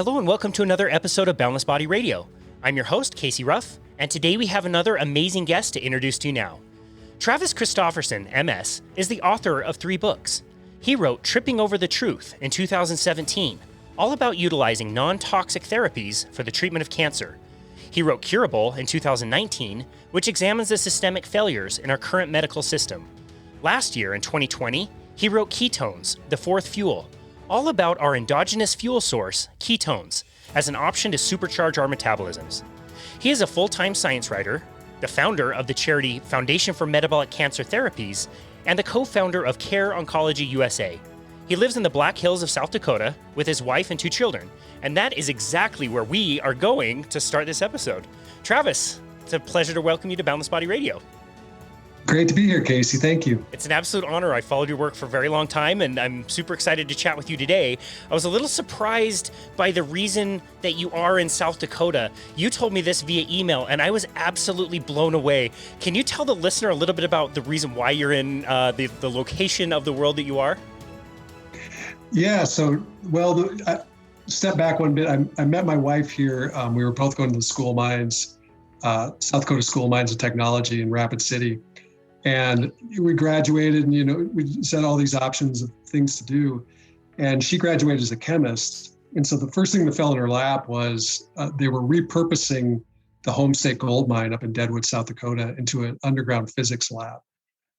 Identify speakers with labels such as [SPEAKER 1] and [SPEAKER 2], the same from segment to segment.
[SPEAKER 1] Hello and welcome to another episode of Boundless Body Radio. I'm your host, Casey Ruff, and today we have another amazing guest to introduce to you now. Travis Christofferson, MS, is the author of 3 books. He wrote Tripping Over the Truth in 2017, all about utilizing non-toxic therapies for the treatment of cancer. He wrote Curable in 2019, which examines the systemic failures in our current medical system. Last year, in 2020, he wrote Ketones, the Fourth Fuel, all about our endogenous fuel source, ketones, as an option to supercharge our metabolisms. He is a full-time science writer, the founder of the charity Foundation for Metabolic Cancer Therapies, and the co-founder of Oncology USA. He lives in the Black Hills of South Dakota with his wife and 2 children, and that is exactly where we are going to start this episode. Travis, it's a pleasure to welcome you to Boundless Body Radio.
[SPEAKER 2] Great to be here, Casey. Thank you.
[SPEAKER 1] It's an absolute honor. I followed your work for a very long time, and I'm super excited to chat with you today. I was a little surprised by the reason that you are in South Dakota. You told me this via email, and I was absolutely blown away. Can you tell the listener a little bit about the reason why you're in the location of the world that you are?
[SPEAKER 2] Yeah, step back one bit. I met my wife here. We were both going to the school mines, South Dakota School Mines of Technology in Rapid City. And we graduated and, we set all these options of things to do. And she graduated as a chemist. And so the first thing that fell in her lap was they were repurposing the Homestake gold mine up in Deadwood, South Dakota into an underground physics lab.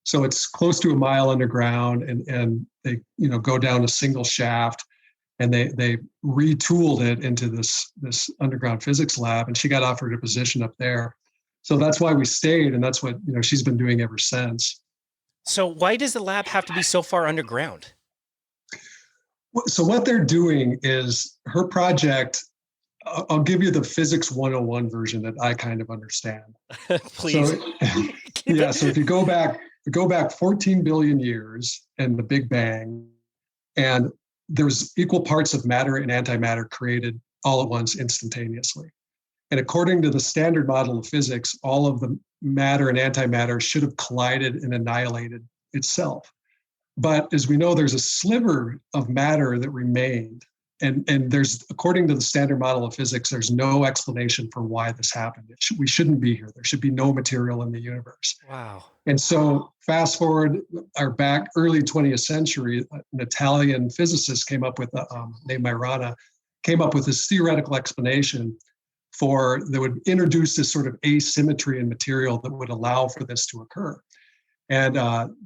[SPEAKER 2] So it's close to a mile underground and they, go down a single shaft and they retooled it into this underground physics lab. And she got offered a position up there. So that's why we stayed, and that's what she's been doing ever since.
[SPEAKER 1] So why does the lab have to be so far underground?
[SPEAKER 2] So what they're doing is her project. I'll give you the physics 101 version that I kind of understand.
[SPEAKER 1] Please.
[SPEAKER 2] So if you go back 14 billion years and the Big Bang, and there's equal parts of matter and antimatter created all at once instantaneously. And according to the standard model of physics, all of the matter and antimatter should have collided and annihilated itself. But as we know, there's a sliver of matter that remained. And there's, according to the standard model of physics, there's no explanation for why this happened. We shouldn't be here. There should be no material in the universe.
[SPEAKER 1] Wow.
[SPEAKER 2] And so fast forward, back early 20th century, an Italian physicist came up with, named Majorana, came up with this theoretical explanation that would introduce this sort of asymmetry in material that would allow for this to occur. And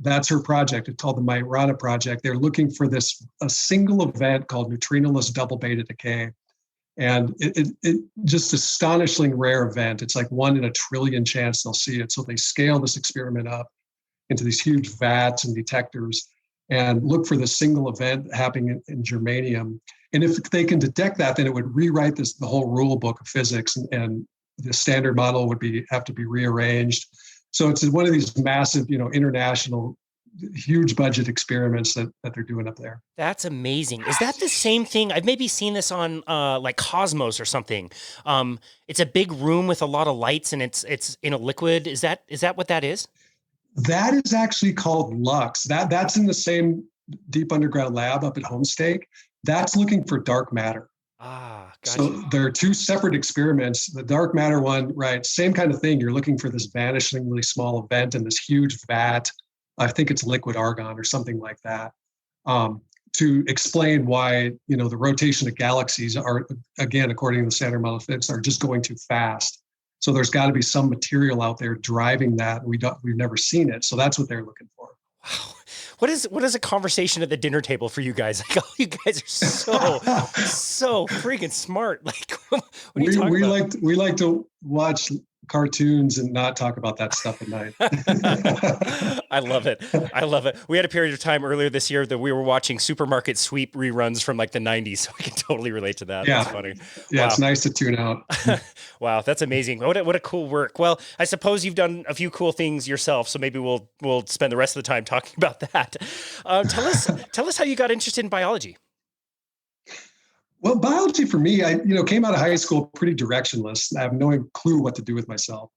[SPEAKER 2] that's her project. It's called the Majorana Project. They're looking for a single event called neutrinoless double beta decay. And it just astonishingly rare event. It's like 1 in a trillion chance they'll see it. So they scale this experiment up into these huge vats and detectors and look for the single event happening in germanium. And if they can detect that, then it would rewrite the whole rule book of physics, and the standard model would have to be rearranged. So it's one of these massive, international, huge budget experiments that they're doing up there.
[SPEAKER 1] That's amazing. Is that the same thing? I've maybe seen this on like Cosmos or something. It's a big room with a lot of lights, and it's in a liquid. Is that what that is?
[SPEAKER 2] That is actually called Lux. That's in the same deep underground lab up at Homestake. That's looking for dark matter.
[SPEAKER 1] Gotcha.
[SPEAKER 2] So there are 2 separate experiments. The dark matter one, right, same kind of thing. You're looking for this vanishingly small event in this huge vat. I think it's liquid argon or something like that, to explain why, the rotation of galaxies are, again, according to the standard model of physics, are just going too fast. So there's got to be some material out there driving that. We've never seen it. So that's what they're looking for.
[SPEAKER 1] Wow. What is a conversation at the dinner table for you guys? Like, oh, you guys are so freaking smart. Like, what are you talking about?
[SPEAKER 2] We like to watch cartoons and not talk about that stuff at night.
[SPEAKER 1] I love it. We had a period of time earlier this year that we were watching Supermarket Sweep reruns from like the 90s, so we can totally relate to that.
[SPEAKER 2] Yeah.
[SPEAKER 1] That's funny.
[SPEAKER 2] Yeah,
[SPEAKER 1] Wow.
[SPEAKER 2] It's nice to tune out.
[SPEAKER 1] Wow, that's amazing. What a cool work. Well, I suppose you've done a few cool things yourself, so maybe we'll spend the rest of the time talking about that. Tell us how you got interested in biology.
[SPEAKER 2] Well, biology for me, I came out of high school pretty directionless. I have no clue what to do with myself.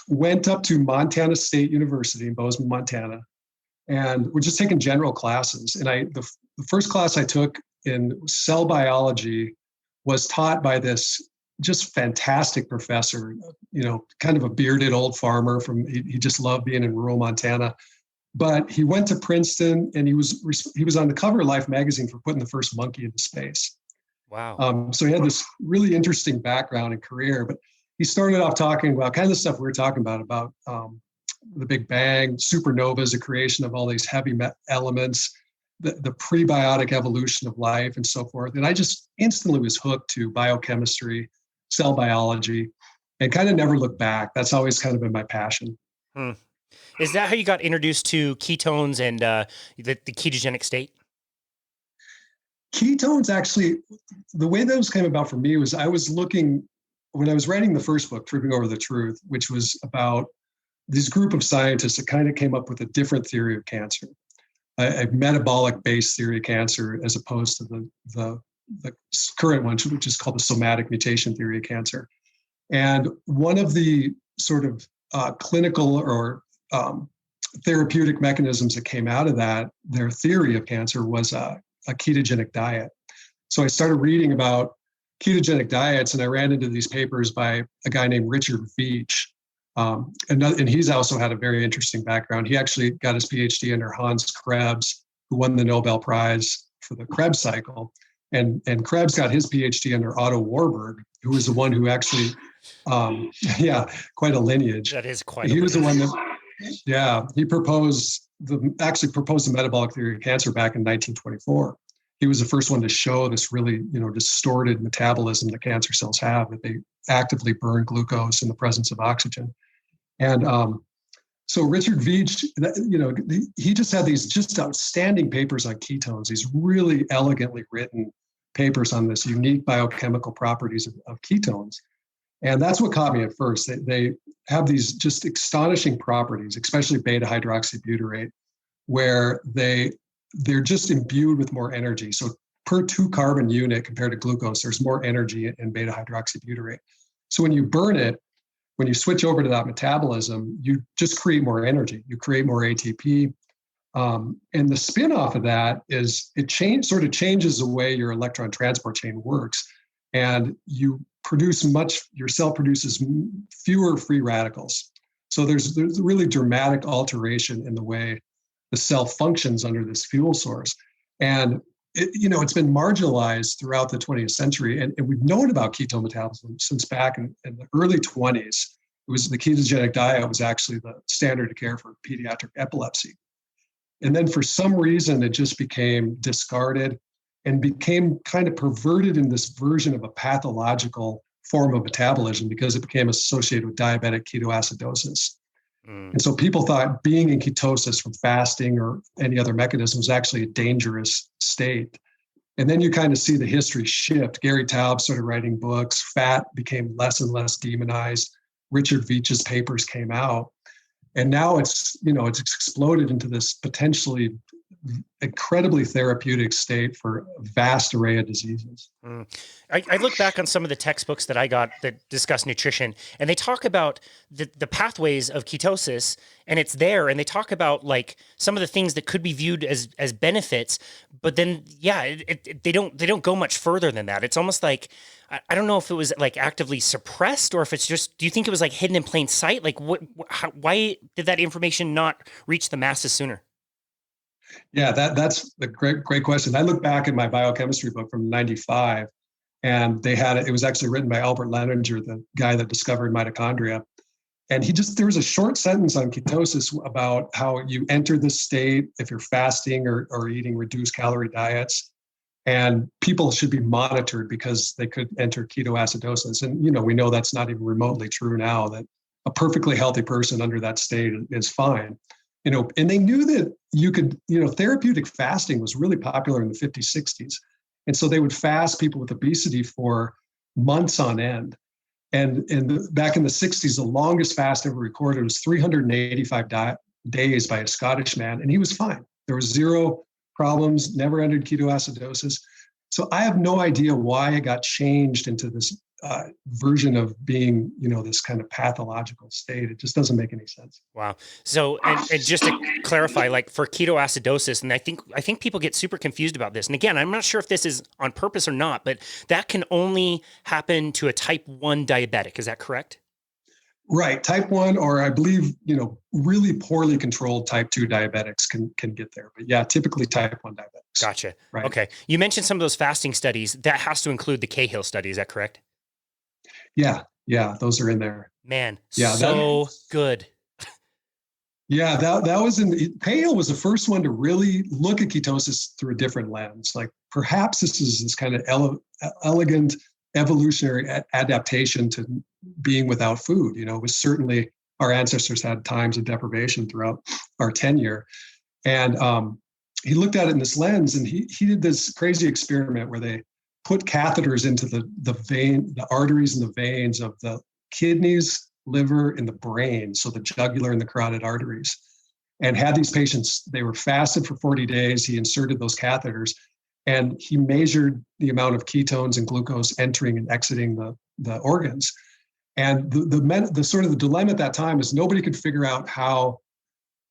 [SPEAKER 2] Went up to Montana State University in Bozeman, Montana, and we're just taking general classes. And the first class I took, in cell biology was taught by this just fantastic professor, kind of a bearded old farmer he just loved being in rural Montana. But he went to Princeton, and he was on the cover of Life magazine for putting the first monkey into space.
[SPEAKER 1] Wow.
[SPEAKER 2] So he had this really interesting background and career, but he started off talking about kind of the stuff we were talking about the Big Bang, supernovas, the creation of all these heavy elements, the prebiotic evolution of life, and so forth. And I just instantly was hooked to biochemistry, cell biology, and kind of never looked back. That's always kind of been my passion.
[SPEAKER 1] Is that how you got introduced to ketones and the ketogenic state?
[SPEAKER 2] Ketones, actually, the way those came about for me was I was looking, when I was writing the first book, Tripping Over the Truth, which was about this group of scientists that kind of came up with a different theory of cancer, a metabolic-based theory of cancer, as opposed to the current one, which is called the somatic mutation theory of cancer. And one of the sort of clinical or therapeutic mechanisms that came out of their theory of cancer, was a ketogenic diet. So I started reading about ketogenic diets, and I ran into these papers by a guy named Richard Veach. And he's also had a very interesting background. He actually got his PhD under Hans Krebs, who won the Nobel Prize for the Krebs cycle. And Krebs got his PhD under Otto Warburg, who was the one who actually, quite a lineage.
[SPEAKER 1] That is quite.
[SPEAKER 2] He was the one that, he proposed the metabolic theory of cancer back in 1924. He was the first one to show this really, distorted metabolism that cancer cells have, that they actively burn glucose in the presence of oxygen. And so Richard Veach, he just had these just outstanding papers on ketones, these really elegantly written papers on this unique biochemical properties of ketones. And that's what caught me at first. They have these just astonishing properties, especially beta hydroxybutyrate, where they're just imbued with more energy. So per 2 carbon unit compared to glucose, there's more energy in beta hydroxybutyrate. So when you burn it, when you switch over to that metabolism, you just create more energy. You create more ATP. And the spin-off of that is sort of changes the way your electron transport chain works. And your cell produces fewer free radicals. So there's a really dramatic alteration in the way the cell functions under this fuel source. And it's been marginalized throughout the 20th century. And we've known about ketone metabolism since back in the early 20s. It was the ketogenic diet was actually the standard of care for pediatric epilepsy. And then for some reason, it just became discarded and became kind of perverted in this version of a pathological form of metabolism because it became associated with diabetic ketoacidosis. And so people thought being in ketosis from fasting or any other mechanism was actually a dangerous state. And then you kind of see the history shift. Gary Taub started writing books. Fat became less and less demonized. Richard Veach's papers came out. And now it's exploded into this potentially incredibly therapeutic state for a vast array of diseases.
[SPEAKER 1] I look back on some of the textbooks that I got that discuss nutrition, and they talk about the pathways of ketosis, and it's there, and they talk about like some of the things that could be viewed as benefits, but then they don't go much further than that. It's almost like I don't know if it was like actively suppressed or if it's just. Do you think it was like hidden in plain sight? Like why did that information not reach the masses sooner?
[SPEAKER 2] Yeah, that's a great question. I look back at my biochemistry book from '95, and it was actually written by Albert Lehninger, the guy that discovered mitochondria. And there was a short sentence on ketosis about how you enter this state if you're fasting or eating reduced calorie diets, and people should be monitored because they could enter ketoacidosis. And, we know that's not even remotely true now, that a perfectly healthy person under that state is fine. And they knew that you could, therapeutic fasting was really popular in the 50s, 60s. And so they would fast people with obesity for months on end. And back in the 60s, the longest fast ever recorded was 385 days by a Scottish man, and he was fine. There was zero problems, never entered ketoacidosis. So I have no idea why it got changed into this version of being, this kind of pathological state. It just doesn't make any sense.
[SPEAKER 1] Wow. So, and just to clarify, like for ketoacidosis, and I think people get super confused about this. And again, I'm not sure if this is on purpose or not, but that can only happen to a type 1 diabetic. Is that correct?
[SPEAKER 2] Right. Type 1, or I believe, really poorly controlled type 2 diabetics can get there. But yeah, typically type 1 diabetics.
[SPEAKER 1] Gotcha.
[SPEAKER 2] Right.
[SPEAKER 1] Okay. You mentioned some of those fasting studies. That has to include the Cahill study. Is that correct?
[SPEAKER 2] Yeah. Yeah. Those are in there.
[SPEAKER 1] Man,
[SPEAKER 2] yeah,
[SPEAKER 1] so good.
[SPEAKER 2] Yeah, that was Cahill was the first one to really look at ketosis through a different lens. Like perhaps this is this kind of elegant evolutionary adaptation to being without food. It was certainly our ancestors had times of deprivation throughout our tenure. And he looked at it in this lens, and he did this crazy experiment where they put catheters into the arteries and the veins of the kidneys, liver, and the brain, so the jugular and the carotid arteries, and had these patients, they were fasted for 40 days. He inserted those catheters, and he measured the amount of ketones and glucose entering and exiting the organs. And the sort of the dilemma at that time is nobody could figure out how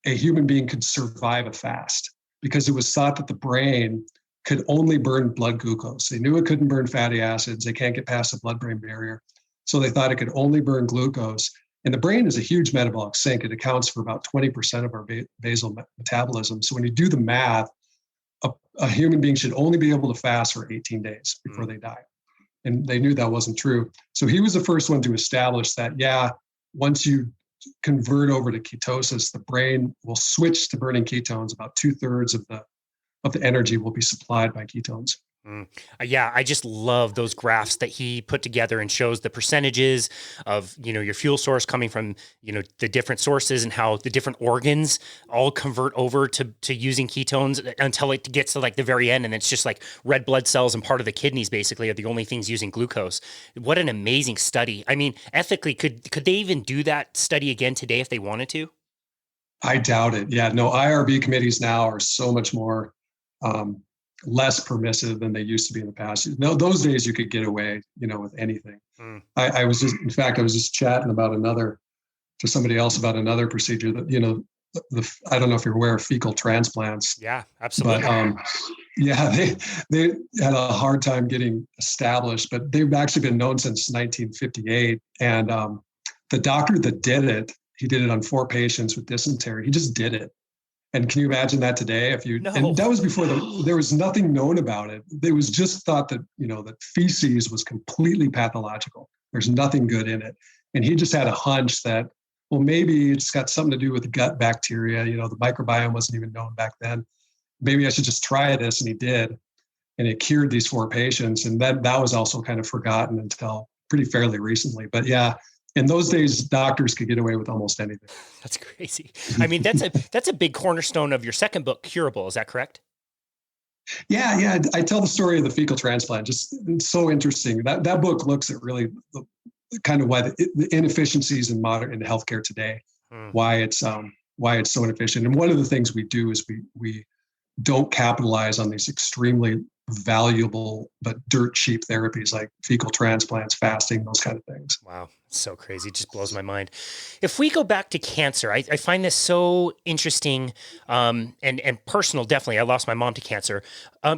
[SPEAKER 2] a human being could survive a fast, because it was thought that the brain could only burn blood glucose. They knew it couldn't burn fatty acids. They can't get past the blood-brain barrier. So they thought it could only burn glucose. And the brain is a huge metabolic sink. It accounts for about 20% of our basal metabolism. So when you do the math, a human being should only be able to fast for 18 days before they die. And they knew that wasn't true. So he was the first one to establish that, once you convert over to ketosis, the brain will switch to burning ketones. About 2/3 of the energy will be supplied by ketones.
[SPEAKER 1] Yeah, I just love those graphs that he put together and shows the percentages of, your fuel source coming from, the different sources, and how the different organs all convert over to using ketones until it gets to like the very end. And it's just like red blood cells and part of the kidneys basically are the only things using glucose. What an amazing study. I mean, ethically, could they even do that study again today if they wanted to?
[SPEAKER 2] I doubt it. Yeah, no, IRB committees now are so much more less permissive than they used to be in the past. No, those days you could get away, with anything. I was just chatting to somebody else about another procedure that, I don't know if you're aware of fecal transplants.
[SPEAKER 1] Yeah, absolutely.
[SPEAKER 2] But they had a hard time getting established, but they've actually been known since 1958. And the doctor that did it, he did it on 4 patients with dysentery. He just did it. And can you imagine that today? And that was before there was nothing known about it. It was just thought that, that feces was completely pathological. There's nothing good in it. And he just had a hunch that, well, maybe it's got something to do with gut bacteria. The microbiome wasn't even known back then. Maybe I should just try this. And he did. And it cured these 4 patients. And that was also kind of forgotten until pretty fairly recently. But yeah, in those days, doctors could get away with almost anything.
[SPEAKER 1] That's crazy. I mean, that's a big cornerstone of your second book, Curable. Is that correct?
[SPEAKER 2] Yeah. I tell the story of the fecal transplant. Just it's so interesting. That book looks at really the kind of why the inefficiencies in modern healthcare today, why it's so inefficient. And one of the things we do is we don't capitalize on these extremely valuable but dirt cheap therapies like fecal transplants, fasting, those kind of things.
[SPEAKER 1] Wow. So crazy. It just blows my mind. If we go back to cancer, I find this so interesting and personal. Definitely. I lost my mom to cancer.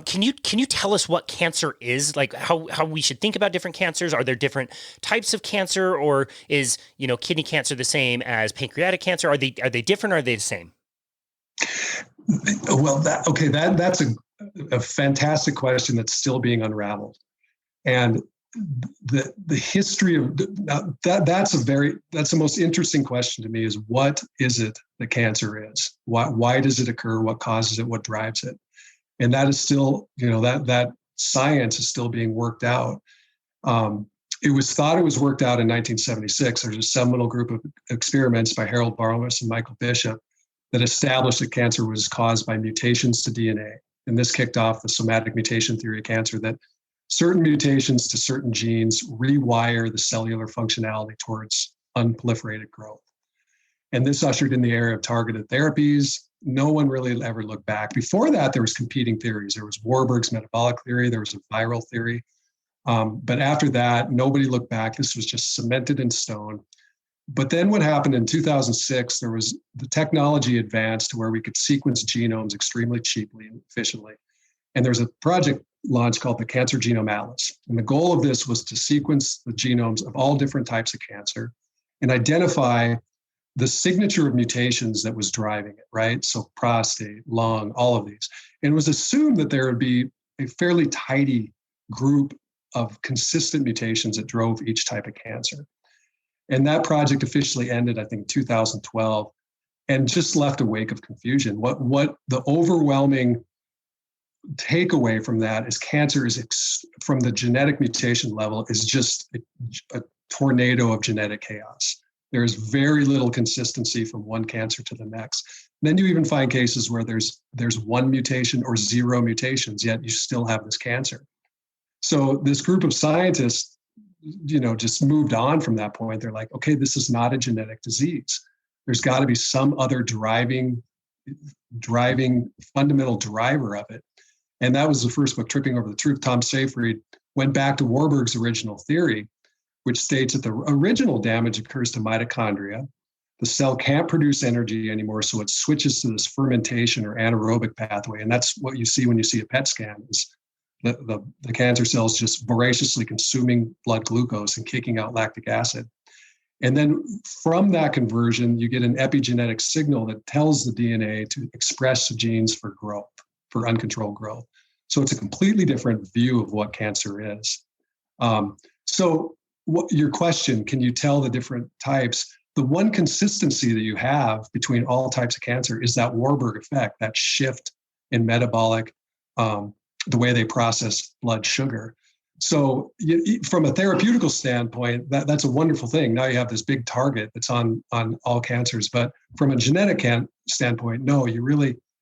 [SPEAKER 1] Can you tell us what cancer is? Like how we should think about different cancers? Are there different types of cancer, or is, kidney cancer the same as pancreatic cancer? Are they different, or are they the same?
[SPEAKER 2] Well, that's a fantastic question that's still being unraveled. And the history of that's the most interesting question to me, is what is it that cancer is? Why does it occur? What causes it? What drives it? And that is still, that science is still being worked out. It was thought it was worked out in 1976. There's a seminal group of experiments by Harold Boundless and Michael Bishop that established that cancer was caused by mutations to DNA. And this kicked off the somatic mutation theory of cancer, that certain mutations to certain genes rewire the cellular functionality towards unproliferated growth. And this ushered in the era of targeted therapies. No one really ever looked back. Before that, there was competing theories. There was Warburg's metabolic theory. There was a viral theory. But after that, nobody looked back. This was just cemented in stone. But then what happened in 2006, the technology advanced to where we could sequence genomes extremely cheaply and efficiently. And there's a project launched called the Cancer Genome Atlas. And the goal of this was to sequence the genomes of all different types of cancer and identify the signature of mutations that was driving it, right? So prostate, lung, all of these. And it was assumed that there would be a fairly tidy group of consistent mutations that drove each type of cancer. And that project officially ended, I think, 2012, and just left a wake of confusion. What the overwhelming takeaway from that is cancer is from the genetic mutation level is just a tornado of genetic chaos. There is very little consistency from one cancer to the next. Then you even find cases where there's one mutation or zero mutations, yet you still have this cancer. So this group of scientists, just moved on from that point. They're like, okay, this is not a genetic disease. There's got to be some other driving fundamental driver of it. And that was the first book, Tripping Over the Truth. Tom Seyfried went back to Warburg's original theory, which states that the original damage occurs to mitochondria. The cell can't produce energy anymore, so it switches to this fermentation or anaerobic pathway. And that's what you see when you see a PET scan is the cancer cells just voraciously consuming blood glucose and kicking out lactic acid. And then from that conversion, you get an epigenetic signal that tells the DNA to express genes for growth, for uncontrolled growth. So it's a completely different view of what cancer is. So your question, can you tell the different types? The one consistency that you have between all types of cancer is that Warburg effect, that shift in metabolic, the way they process blood sugar. So from a therapeutical standpoint, that's a wonderful thing. Now you have this big target that's on all cancers. But from a genetic standpoint, no,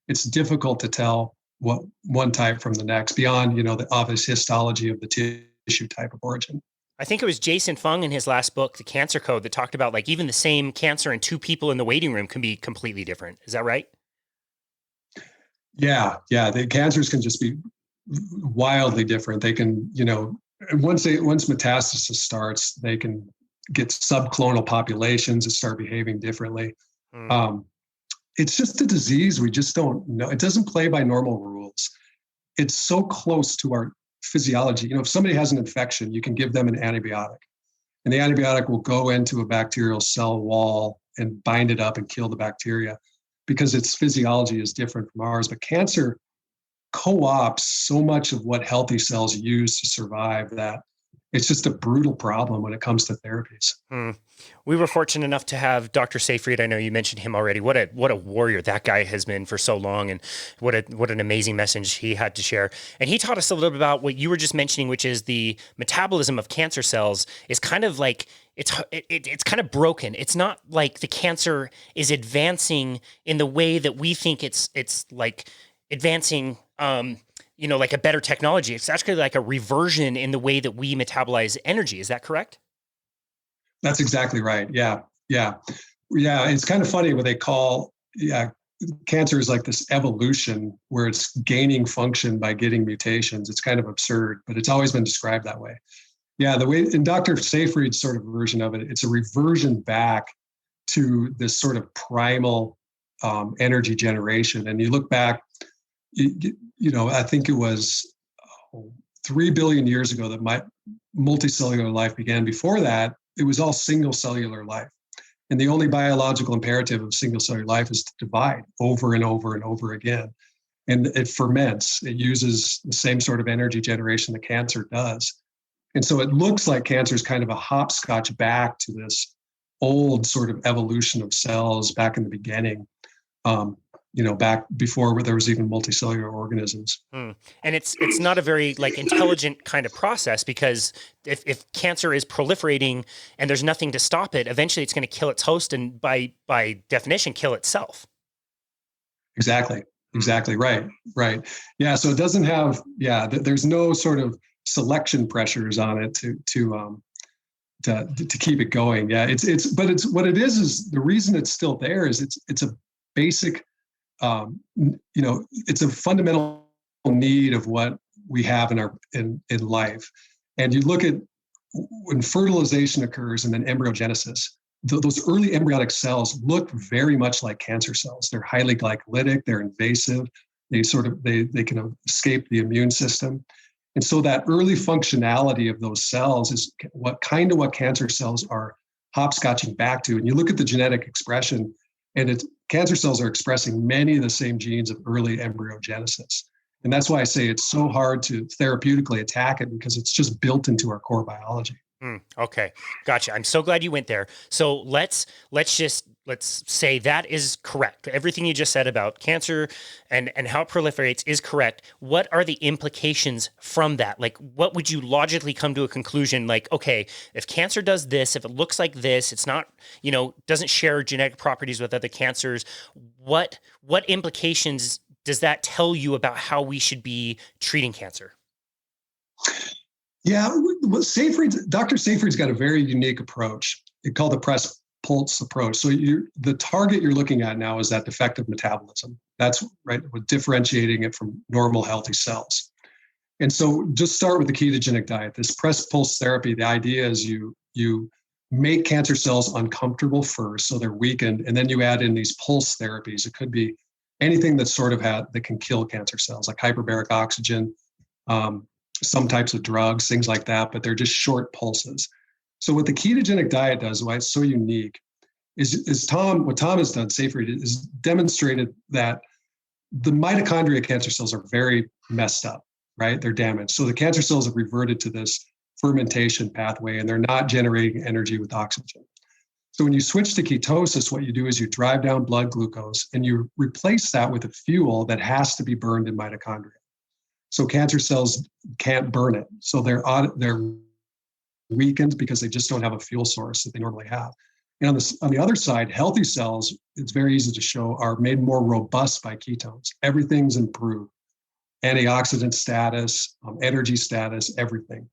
[SPEAKER 2] it's difficult to tell what one type from the next beyond, the obvious histology of the tissue type of origin.
[SPEAKER 1] I think it was Jason Fung in his last book, The Cancer Code, that talked about like even the same cancer in two people in the waiting room can be completely different. Is that right?
[SPEAKER 2] Yeah. The cancers can just be wildly different. They can, once metastasis starts, they can get subclonal populations that start behaving differently. It's just a disease we just don't know. It doesn't play by normal rules. It's so close to our physiology. If somebody has an infection, you can give them an antibiotic, and the antibiotic will go into a bacterial cell wall and bind it up and kill the bacteria because its physiology is different from ours. But cancer co-ops so much of what healthy cells use to survive that it's just a brutal problem when it comes to therapies.
[SPEAKER 1] We were fortunate enough to have Dr. Seyfried. I know you mentioned him already. What a warrior that guy has been for so long, and what an amazing message he had to share. And he taught us a little bit about what you were just mentioning, which is the metabolism of cancer cells is kind of like it's kind of broken. It's not like the cancer is advancing in the way that we think it's like advancing. Like a better technology. It's actually like a reversion in the way that we metabolize energy. Is that correct?
[SPEAKER 2] That's exactly right. Yeah. It's kind of funny what they call, cancer is like this evolution where it's gaining function by getting mutations. It's kind of absurd, but it's always been described that way. Yeah. The way in Dr. Seyfried's sort of version of it, it's a reversion back to this sort of primal energy generation. And you look back, I think it was 3 billion years ago that multicellular life began. Before that, it was all single cellular life. And the only biological imperative of single cellular life is to divide over and over and over again. And it ferments. It uses the same sort of energy generation that cancer does. And so it looks like cancer is kind of a hopscotch back to this old sort of evolution of cells back in the beginning. Back before there was even multicellular organisms.
[SPEAKER 1] And it's not a very intelligent kind of process, because if cancer is proliferating and there's nothing to stop it, eventually it's going to kill its host and by definition kill itself.
[SPEAKER 2] Exactly. Right. Yeah. So it doesn't have, there's no sort of selection pressures on it to keep it going. Yeah. But what it is the reason it's still there is it's a basic, it's a fundamental need of what we have in life. And you look at when fertilization occurs and then embryogenesis, those early embryonic cells look very much like cancer cells. They're highly glycolytic, they're invasive, they can escape the immune system. And so that early functionality of those cells is what cancer cells are hopscotching back to. And you look at the genetic expression, and cancer cells are expressing many of the same genes of early embryogenesis. And that's why I say it's so hard to therapeutically attack it, because it's just built into our core biology.
[SPEAKER 1] Okay. Gotcha. I'm so glad you went there. So let's say that is correct. Everything you just said about cancer and how it proliferates is correct. What are the implications from that? Like, what would you logically come to a conclusion? Like, okay, if cancer does this, if it looks like this, it's not, doesn't share genetic properties with other cancers. What implications does that tell you about how we should be treating cancer?
[SPEAKER 2] Yeah, Dr. Seyfried's got a very unique approach. It's called the press pulse approach. So the target you're looking at now is that defective metabolism. That's right, with differentiating it from normal healthy cells. And so just start with the ketogenic diet. This press pulse therapy, the idea is you make cancer cells uncomfortable first, so they're weakened, and then you add in these pulse therapies. It could be anything that's that can kill cancer cells, like hyperbaric oxygen, some types of drugs, things like that, but they're just short pulses. So what the ketogenic diet does, why it's so unique, is what Tom has done, Seyfried, is demonstrated that the mitochondria cancer cells are very messed up, right? They're damaged. So the cancer cells have reverted to this fermentation pathway, and they're not generating energy with oxygen. So when you switch to ketosis, what you do is you drive down blood glucose and you replace that with a fuel that has to be burned in mitochondria. So cancer cells can't burn it. So they're weakened because they just don't have a fuel source that they normally have. And on the other side, healthy cells, it's very easy to show, are made more robust by ketones. Everything's improved. Antioxidant status, energy status, everything.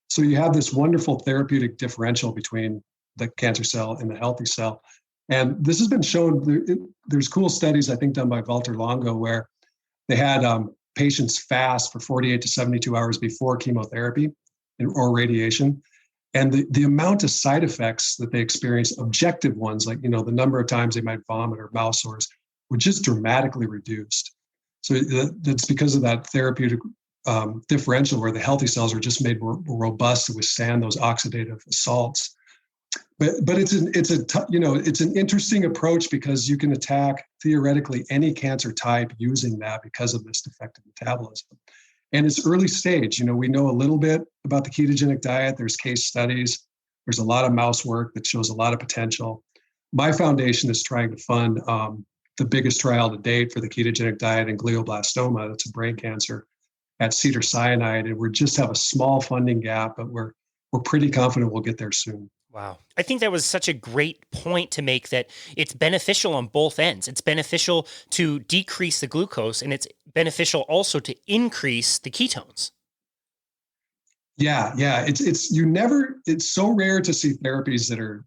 [SPEAKER 2] So you have this wonderful therapeutic differential between the cancer cell and the healthy cell. And this has been shown, there's cool studies, I think, done by Walter Longo, where they had patients fast for 48 to 72 hours before chemotherapy or radiation. And the amount of side effects that they experienced, objective ones, like, the number of times they might vomit or mouth sores, were just dramatically reduced. So that's because of that therapeutic differential, where the healthy cells are just made more robust to withstand those oxidative assaults. But it's an interesting approach, because you can attack theoretically any cancer type using that because of this defective metabolism. And it's early stage. We know a little bit about the ketogenic diet. There's case studies. There's a lot of mouse work that shows a lot of potential. My foundation is trying to fund the biggest trial to date for the ketogenic diet in glioblastoma. That's a brain cancer at Cedars-Sinai, and we just have a small funding gap, but we're pretty confident we'll get there soon.
[SPEAKER 1] Wow. I think that was such a great point to make, that it's beneficial on both ends. It's beneficial to decrease the glucose, and it's beneficial also to increase the ketones.
[SPEAKER 2] Yeah. It's so rare to see therapies that are,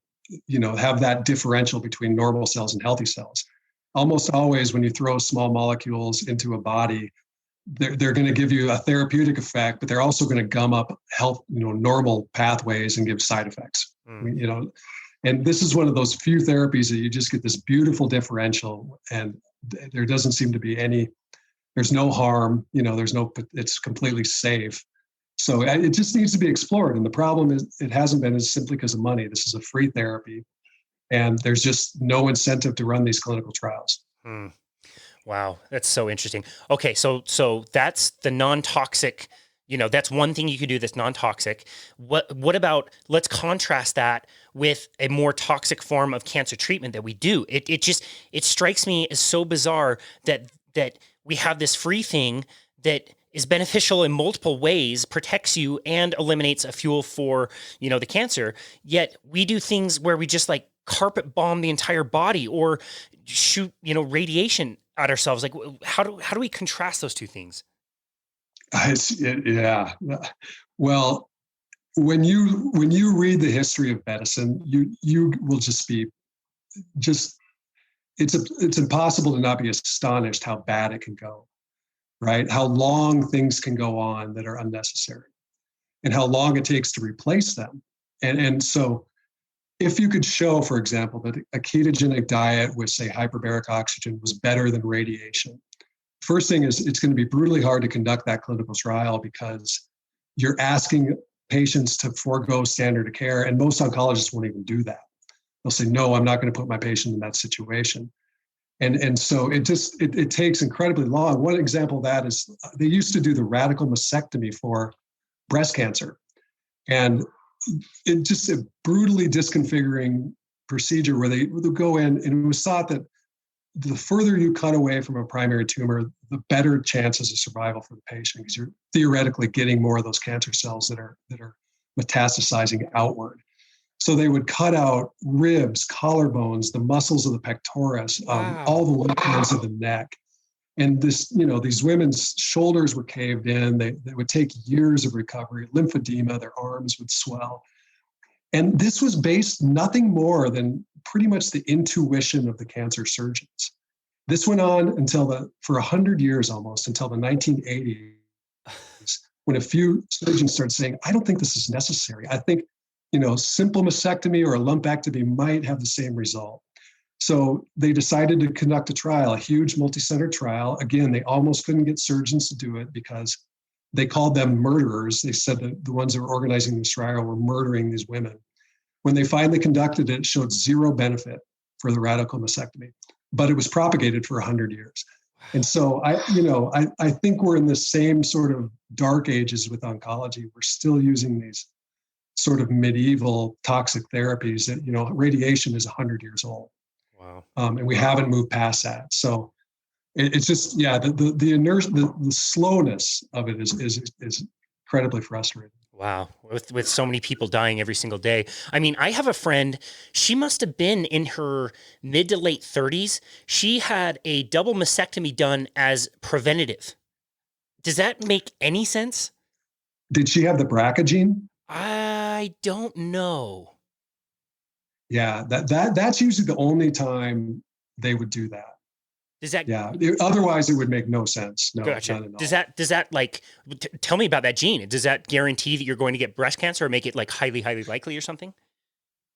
[SPEAKER 2] have that differential between normal cells and healthy cells. Almost always when you throw small molecules into a body, they're going to give you a therapeutic effect, but they're also going to gum up normal pathways and give side effects. And this is one of those few therapies that you just get this beautiful differential, and there doesn't seem to be there's no harm, it's completely safe. So it just needs to be explored. And the problem is it hasn't been, is simply because of money. This is a free therapy, and there's just no incentive to run these clinical trials.
[SPEAKER 1] Wow, that's so interesting. Okay, so that's the non-toxic, that's one thing you could do that's non-toxic. What about, let's contrast that with a more toxic form of cancer treatment that we do. It strikes me as so bizarre that we have this free thing that is beneficial in multiple ways, protects you, and eliminates a fuel for, the cancer. Yet we do things where we just like carpet bomb the entire body or shoot, radiation at ourselves. Like, how do we contrast those two things?
[SPEAKER 2] Yeah. Well, when you read the history of medicine, you will just it's impossible to not be astonished how bad it can go, right? How long things can go on that are unnecessary. and how long it takes to replace them. And so if you could show, for example, that a ketogenic diet with, say, hyperbaric oxygen was better than radiation, first thing is it's going to be brutally hard to conduct that clinical trial because you're asking patients to forego standard of care, and most oncologists won't even do that. They'll say, no, I'm not going to put my patient in that situation. And so it takes incredibly long. One example of that is they used to do the radical mastectomy for breast cancer. And it just a brutally disconfiguring procedure where they would go in, and it was thought that the further you cut away from a primary tumor, the better chances of survival for the patient, because you're theoretically getting more of those cancer cells that are metastasizing outward. So they would cut out ribs, collarbones, the muscles of the pectoris, all the lymph nodes of the neck. And this, these women's shoulders were caved in. They would take years of recovery, lymphedema, their arms would swell. And this was based nothing more than pretty much the intuition of the cancer surgeons. This went on for 100 years almost, until the 1980s, when a few surgeons started saying, I don't think this is necessary. I think, simple mastectomy or a lumpectomy might have the same result. So they decided to conduct a trial, a huge multi-center trial. Again, they almost couldn't get surgeons to do it because they called them murderers. They said that the ones that were organizing this trial were murdering these women. When they finally conducted it, it showed zero benefit for the radical mastectomy, but it was propagated for 100 years. And so I think we're in the same sort of dark ages with oncology. We're still using these sort of medieval toxic therapies that, radiation is 100 years old.
[SPEAKER 1] Wow.
[SPEAKER 2] And we haven't moved past that. So it's just, the inertia, the slowness of it is incredibly frustrating.
[SPEAKER 1] Wow. With so many people dying every single day. I mean, I have a friend, she must have been in her mid to late 30s. She had a double mastectomy done as preventative. Does that make any sense?
[SPEAKER 2] Did she have the BRCA gene?
[SPEAKER 1] I don't know.
[SPEAKER 2] Yeah, that's usually the only time they would do that.
[SPEAKER 1] Does that?
[SPEAKER 2] Yeah. Otherwise, it would make no sense. No.
[SPEAKER 1] Gotcha. Does that like? Tell me about that gene. Does that guarantee that you're going to get breast cancer, or make it like highly, highly likely, or something?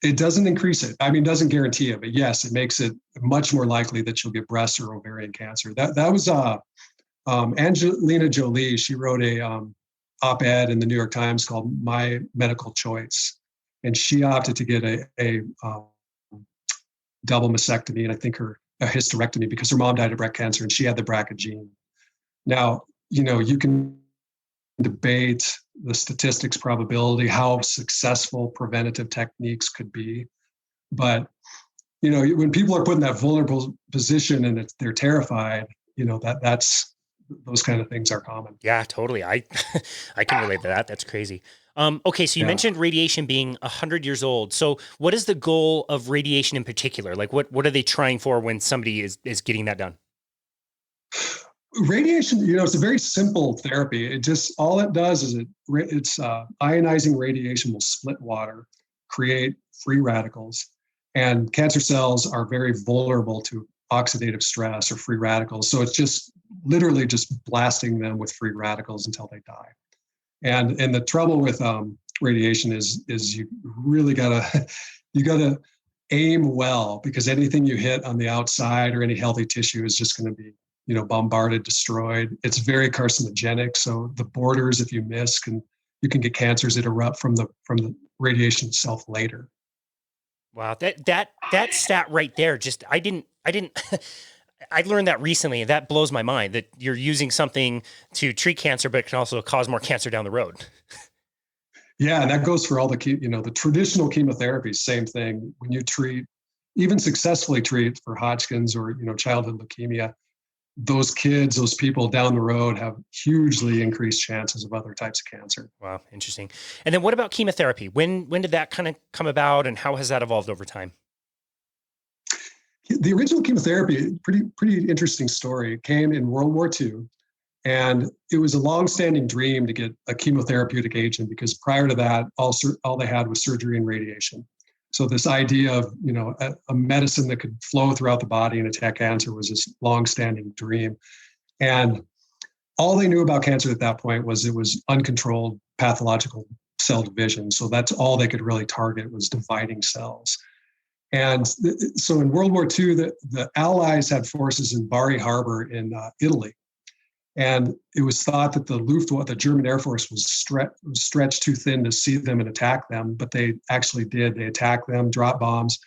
[SPEAKER 2] It doesn't increase it. I mean, doesn't guarantee it, but yes, it makes it much more likely that you'll get breast or ovarian cancer. That was Angelina Jolie. She wrote a op-ed in the New York Times called "My Medical Choice," and she opted to get a double mastectomy, and I think a hysterectomy, because her mom died of breast cancer and she had the BRCA gene. Now, you can debate the statistics probability, how successful preventative techniques could be. But, when people are put in that vulnerable position and they're terrified, that's those kind of things are common.
[SPEAKER 1] Yeah, totally. I can relate to that. That's crazy. Okay, so you mentioned radiation being 100 years old. So what is the goal of radiation in particular? Like what are they trying for when somebody is getting that done?
[SPEAKER 2] Radiation, it's a very simple therapy. All it does is it's ionizing radiation will split water, create free radicals, and cancer cells are very vulnerable to oxidative stress or free radicals. So it's just literally just blasting them with free radicals until they die. And the trouble with radiation is you really gotta aim well, because anything you hit on the outside or any healthy tissue is just going to be bombarded, destroyed. It's very carcinogenic. So the borders, if you miss, you can get cancers that erupt from the radiation itself later.
[SPEAKER 1] Wow, that stat right there, just I didn't. I learned that recently, and that blows my mind, that you're using something to treat cancer, but it can also cause more cancer down the road.
[SPEAKER 2] Yeah, and that goes for all the the traditional chemotherapies. Same thing. When you even successfully treat for Hodgkin's or childhood leukemia, those kids, those people down the road have hugely increased chances of other types of cancer.
[SPEAKER 1] Wow, interesting. And then what about chemotherapy? When did that kind of come about, and how has that evolved over time?
[SPEAKER 2] The original chemotherapy, pretty interesting story. It came in World War II, and it was a long-standing dream to get a chemotherapeutic agent, because prior to that, all they had was surgery and radiation. So this idea of a medicine that could flow throughout the body and attack cancer was this long-standing dream. And all they knew about cancer at that point was it was uncontrolled pathological cell division. So that's all they could really target, was dividing cells. And so in World War II, the Allies had forces in Bari Harbor in Italy. And it was thought that the Luftwaffe, the German Air Force, was stretched too thin to see them and attack them, but they actually did. They attacked them, dropped bombs,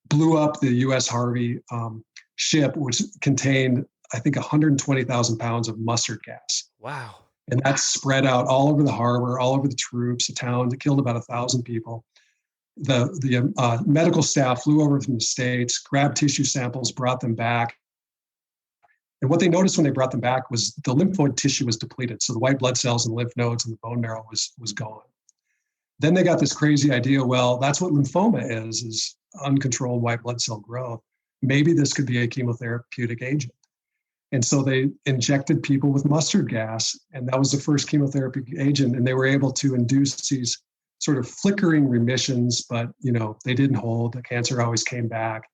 [SPEAKER 2] blew up the U.S. Harvey ship, which contained, I think, 120,000 pounds of mustard gas.
[SPEAKER 1] Wow.
[SPEAKER 2] And that's spread out all over the harbor, all over the troops, the town. It killed about 1,000 people. The medical staff flew over from the States, grabbed tissue samples, brought them back. And what they noticed when they brought them back was the lymphoid tissue was depleted. So the white blood cells and lymph nodes and the bone marrow was gone. Then they got this crazy idea, well, that's what lymphoma is uncontrolled white blood cell growth. Maybe this could be a chemotherapeutic agent. And so they injected people with mustard gas, and that was the first chemotherapy agent. And they were able to induce these sort of flickering remissions, but they didn't hold. The cancer always came back.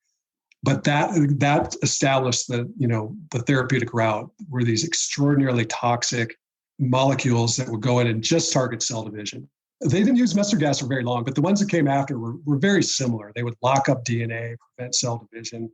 [SPEAKER 2] But that established the therapeutic route, were these extraordinarily toxic molecules that would go in and just target cell division. They didn't use mustard gas for very long, but the ones that came after were very similar. They would lock up DNA, prevent cell division,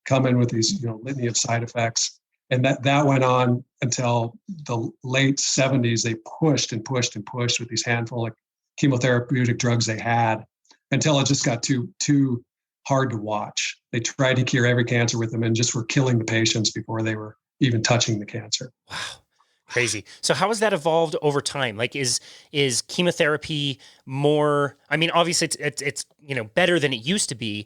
[SPEAKER 2] come in with these litany of side effects. And that went on until the late 70s. They pushed and pushed and pushed with these handful of chemotherapeutic drugs they had, until it just got too hard to watch. They tried to cure every cancer with them and just were killing the patients before they were even touching the cancer.
[SPEAKER 1] Wow. Crazy. So how has that evolved over time? Like, is chemotherapy more, I mean, obviously it's better than it used to be.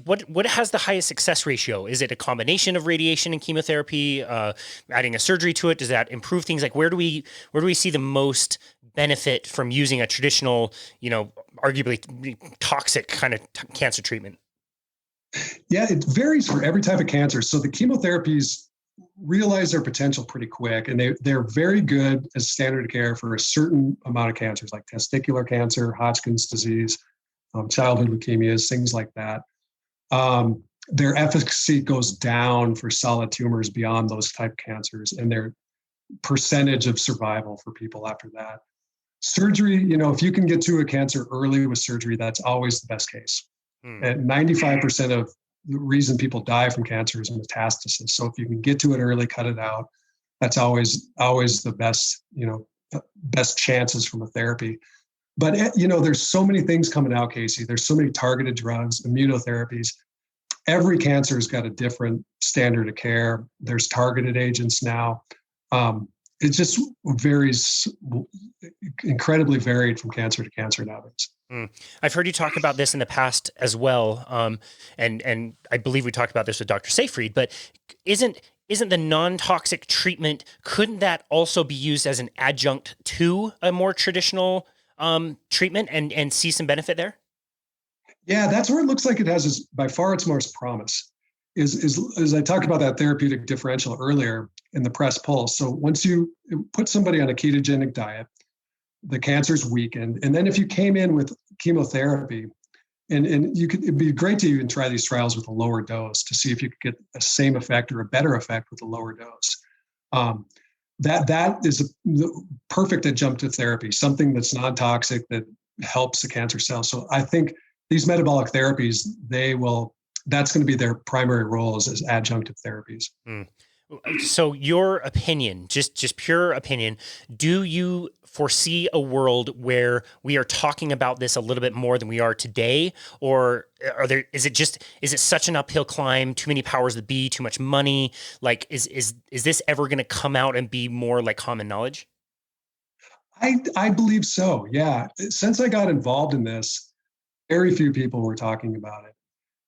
[SPEAKER 1] What has the highest success ratio? Is it a combination of radiation and chemotherapy, adding a surgery to it? Does that improve things? Like, where do we see the most benefit from using a traditional, arguably toxic kind of cancer treatment?
[SPEAKER 2] Yeah, it varies for every type of cancer. So the chemotherapies realize their potential pretty quick, and they're very good as standard of care for a certain amount of cancers, like testicular cancer, Hodgkin's disease, childhood leukemias, things like that. Their efficacy goes down for solid tumors beyond those type cancers, and their percentage of survival for people after that. Surgery, if you can get to a cancer early with surgery, that's always the best case. And 95% of the reason people die from cancer is metastasis. So if you can get to it early, cut it out, that's always the best, best chances from a therapy. But, there's so many things coming out, Casey. There's so many targeted drugs, immunotherapies. Every cancer has got a different standard of care. There's targeted agents now. It just varies, incredibly varied from cancer to cancer nowadays.
[SPEAKER 1] I've heard you talk about this in the past as well, and I believe we talked about this with Dr. Seyfried. But isn't the non-toxic treatment, couldn't that also be used as an adjunct to a more traditional treatment and see some benefit there?
[SPEAKER 2] Yeah, that's where it looks like it has by far its most promise. Is I talked about that therapeutic differential earlier in the press pulse. So once you put somebody on a ketogenic diet, the cancer's weakened. And then if you came in with chemotherapy, and it'd be great to even try these trials with a lower dose to see if you could get a same effect or a better effect with a lower dose. That is the perfect adjunctive therapy, something that's non-toxic that helps the cancer cell. So I think these metabolic therapies, that's going to be their primary roles as adjunctive therapies.
[SPEAKER 1] So your opinion, just pure opinion, do you foresee a world where we are talking about this a little bit more than we are today? Or is it such an uphill climb, too many powers that be, too much money? Like, is this ever going to come out and be more like common knowledge?
[SPEAKER 2] I believe so. Yeah. Since I got involved in this, very few people were talking about it.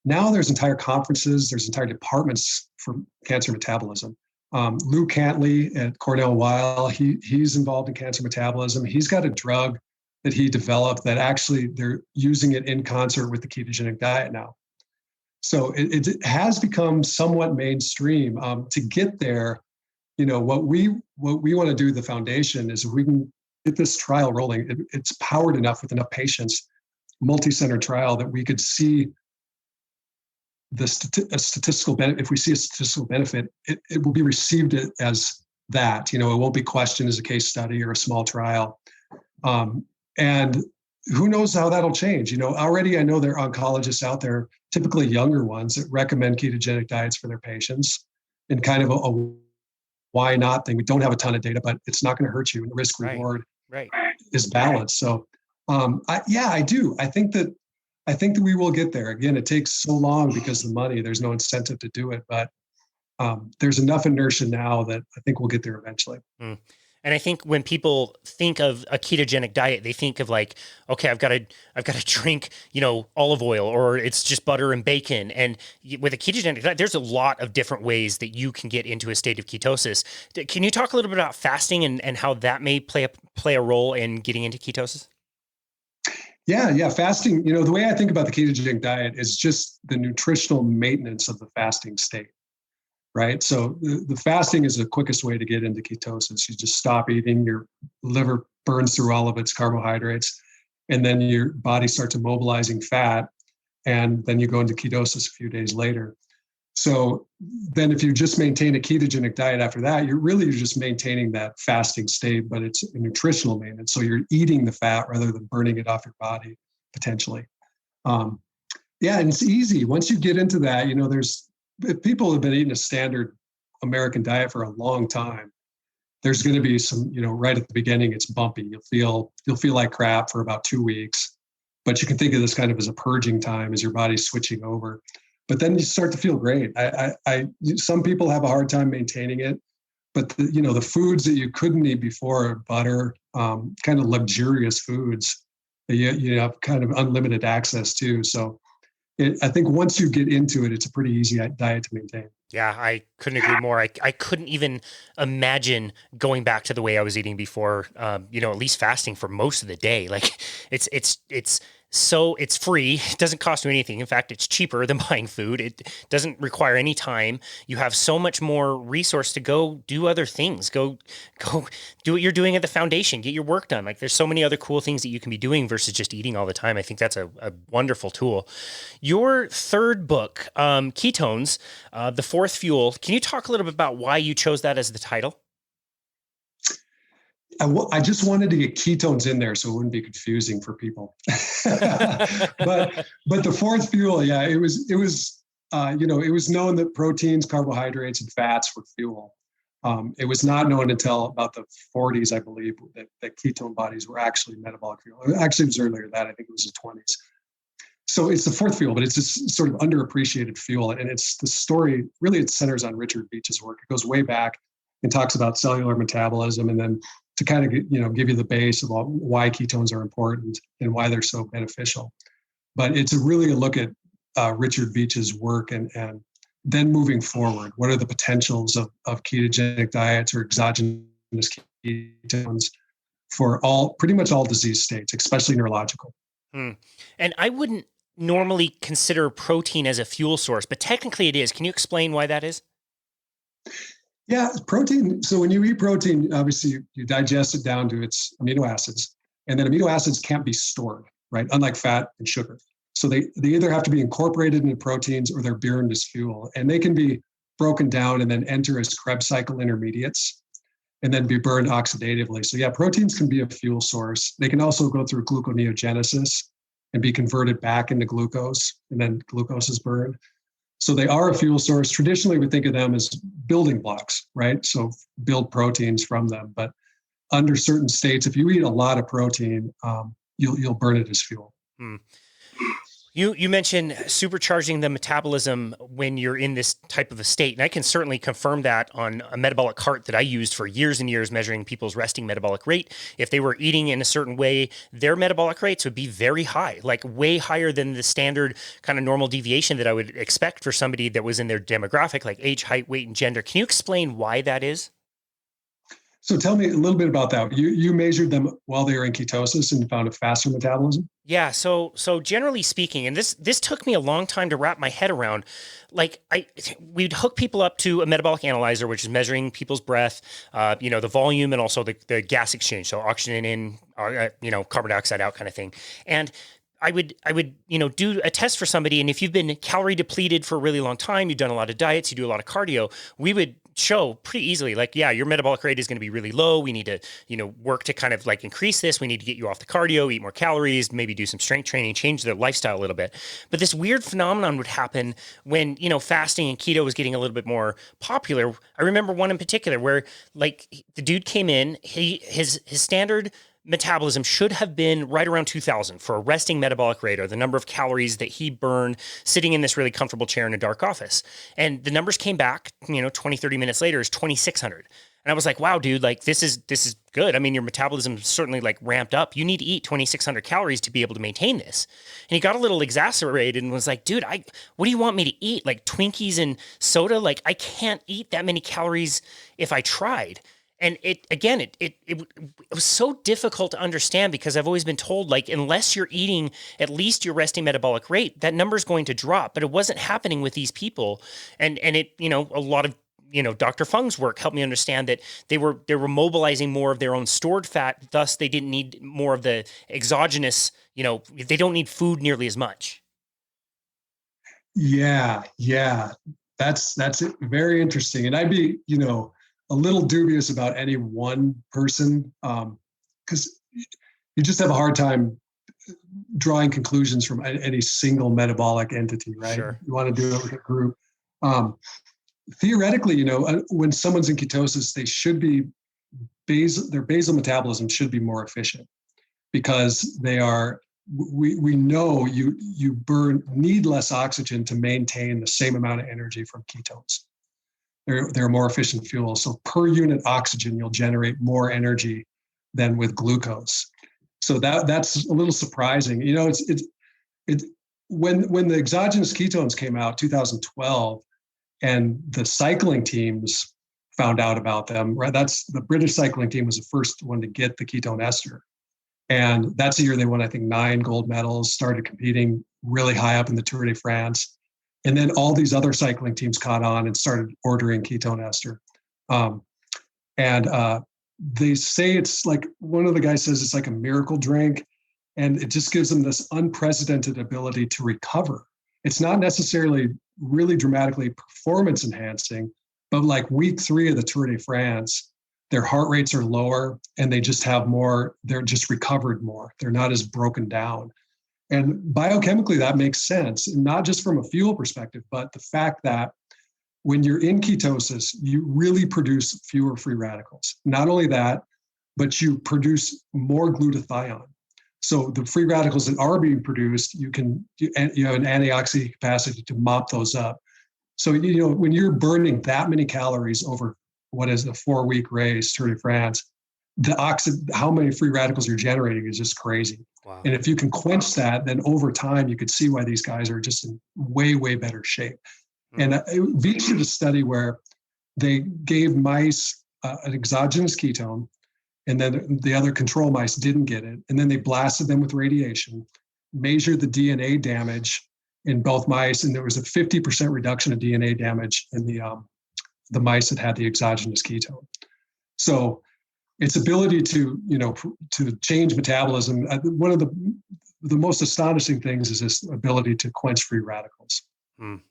[SPEAKER 2] Now there's entire conferences, there's entire departments for cancer metabolism. Lou Cantley at Cornell Weill, he's involved in cancer metabolism. He's got a drug that he developed that actually they're using it in concert with the ketogenic diet now. So it has become somewhat mainstream. To get there, what we want to do, the foundation, is if we can get this trial rolling, it's powered enough with enough patients, multi-center trial, that we could see a statistical benefit. If we see a statistical benefit, it will be received as that. It won't be questioned as a case study or a small trial. And who knows how that'll change? Already I know there are oncologists out there, typically younger ones, that recommend ketogenic diets for their patients in kind of a why not thing. We don't have a ton of data, but it's not going to hurt you. And risk reward is balanced. So I do. I think that we will get there. Again, it takes so long because of the money. There's no incentive to do it, but there's enough inertia now that I think we'll get there eventually.
[SPEAKER 1] And I think when people think of a ketogenic diet, they think of like, okay, I've got to drink, olive oil, or it's just butter and bacon. And with a ketogenic diet, there's a lot of different ways that you can get into a state of ketosis. Can you talk a little bit about fasting and how that may play a role in getting into ketosis?
[SPEAKER 2] Yeah. Fasting, the way I think about the ketogenic diet is just the nutritional maintenance of the fasting state. Right. So the fasting is the quickest way to get into ketosis. You just stop eating, your liver burns through all of its carbohydrates, and then your body starts immobilizing fat, and then you go into ketosis a few days later. So then if you just maintain a ketogenic diet after that, you're just maintaining that fasting state, but it's a nutritional maintenance. So you're eating the fat rather than burning it off your body, potentially. And it's easy. Once you get into that, if people have been eating a standard American diet for a long time, there's going to be some, right at the beginning, it's bumpy. You'll feel like crap for about 2 weeks, but you can think of this kind of as a purging time as your body's switching over. But then you start to feel great. Some people have a hard time maintaining it, but the foods that you couldn't eat before, butter, kind of luxurious foods, you have kind of unlimited access to. So I think once you get into it, it's a pretty easy diet to maintain.
[SPEAKER 1] Yeah, I couldn't agree more. I couldn't even imagine going back to the way I was eating before, at least fasting for most of the day. Like it's free. It doesn't cost you anything. In fact, it's cheaper than buying food. It doesn't require any time. You have so much more resource to go do other things. Go do what you're doing at the foundation. Get your work done. Like there's so many other cool things that you can be doing versus just eating all the time. I think that's a wonderful tool. Your third book, Ketones, The Fourth Fuel. Can you talk a little bit about why you chose that as the title?
[SPEAKER 2] I just wanted to get ketones in there so it wouldn't be confusing for people. but the fourth fuel, it was known that proteins, carbohydrates, and fats were fuel. It was not known until about the 40s, I believe, that ketone bodies were actually metabolic fuel. Actually, it was earlier than that. I think it was the 20s. So it's the fourth fuel, but it's this sort of underappreciated fuel. And it's the story, really it centers on Richard Veach's work. It goes way back and talks about cellular metabolism, and then to kind of give you the base of why ketones are important and why they're so beneficial. But it's really a look at Richard Veach's work and then moving forward, what are the potentials of ketogenic diets or exogenous ketones for pretty much all disease states, especially neurological.
[SPEAKER 1] And I wouldn't normally consider protein as a fuel source, but technically it is. Can you explain why that is?
[SPEAKER 2] Yeah, protein. So when you eat protein, obviously you digest it down to its amino acids, and then amino acids can't be stored, right? Unlike fat and sugar. So they either have to be incorporated into proteins or they're burned as fuel, and they can be broken down and then enter as Krebs cycle intermediates and then be burned oxidatively. So yeah, proteins can be a fuel source. They can also go through gluconeogenesis and be converted back into glucose, and then glucose is burned. So they are a fuel source. Traditionally, we think of them as building blocks, right? So build proteins from them. But under certain states, if you eat a lot of protein, you'll burn it as fuel.
[SPEAKER 1] You mentioned supercharging the metabolism when you're in this type of a state. And I can certainly confirm that on a metabolic cart that I used for years and years, measuring people's resting metabolic rate. If they were eating in a certain way, their metabolic rates would be very high, like way higher than the standard kind of normal deviation that I would expect for somebody that was in their demographic, like age, height, weight, and gender. Can you explain why that is?
[SPEAKER 2] So tell me a little bit about that. You measured them while they were in ketosis and found a faster metabolism?
[SPEAKER 1] Yeah. So generally speaking, and this took me a long time to wrap my head around, we'd hook people up to a metabolic analyzer, which is measuring people's breath, the volume and also the gas exchange. So oxygen in, carbon dioxide out kind of thing. And I would, do a test for somebody. And if you've been calorie depleted for a really long time, you've done a lot of diets, you do a lot of cardio, we would show pretty easily, like, yeah, your metabolic rate is going to be really low. We need to, work to kind of like increase this. We need to get you off the cardio, eat more calories, maybe do some strength training, change their lifestyle a little bit. But this weird phenomenon would happen when, fasting and keto was getting a little bit more popular. I remember one in particular where like the dude came in, his standard metabolism should have been right around 2000 for a resting metabolic rate, or the number of calories that he burned sitting in this really comfortable chair in a dark office. And the numbers came back, 20, 30 minutes later is 2600. And I was like, wow, dude, like this is good. I mean, your metabolism is certainly like ramped up. You need to eat 2,600 calories to be able to maintain this. And he got a little exacerbated and was like, dude, what do you want me to eat? Like Twinkies and soda? Like I can't eat that many calories if I tried. And it was so difficult to understand, because I've always been told, like, unless you're eating at least your resting metabolic rate, that number's going to drop. But it wasn't happening with these people. And it, a lot of, Dr. Fung's work helped me understand that they were mobilizing more of their own stored fat. Thus, they didn't need more of the exogenous, they don't need food nearly as much.
[SPEAKER 2] Yeah. That's very interesting. And I'd be, a little dubious about any one person, because you just have a hard time drawing conclusions from any single metabolic entity, right?
[SPEAKER 1] Sure.
[SPEAKER 2] You want to do it with a group. Theoretically, when someone's in ketosis, they should be their basal metabolism should be more efficient, because we know you need less oxygen to maintain the same amount of energy from ketones. They're more efficient fuel. So per unit oxygen, you'll generate more energy than with glucose. So that's a little surprising. When the exogenous ketones came out, 2012, and the cycling teams found out about them, right? That's the British cycling team was the first one to get the ketone ester. And that's the year they won, I think, 9 gold medals, started competing really high up in the Tour de France. And then all these other cycling teams caught on and started ordering ketone ester. They say it's like, one of the guys says it's like a miracle drink, and it just gives them this unprecedented ability to recover. It's not necessarily really dramatically performance enhancing, but like week 3 of the Tour de France, their heart rates are lower and they just have more, they're just recovered more. They're not as broken down. And biochemically, that makes sense, not just from a fuel perspective, but the fact that when you're in ketosis, you really produce fewer free radicals. Not only that, but you produce more glutathione. So the free radicals that are being produced, you have an antioxidant capacity to mop those up. So, when you're burning that many calories over what is a 4-week race, Tour de France, how many free radicals you're generating is just crazy.
[SPEAKER 1] Wow.
[SPEAKER 2] And if you can quench that, then over time, you could see why these guys are just in way, way better shape. Mm-hmm. And Veach did a study where they gave mice an exogenous ketone, and then the other control mice didn't get it. And then they blasted them with radiation, measured the DNA damage in both mice, and there was a 50% reduction of DNA damage in the mice that had the exogenous ketone. So its ability to change metabolism. One of the most astonishing things is this ability to quench free radicals.
[SPEAKER 1] Mm.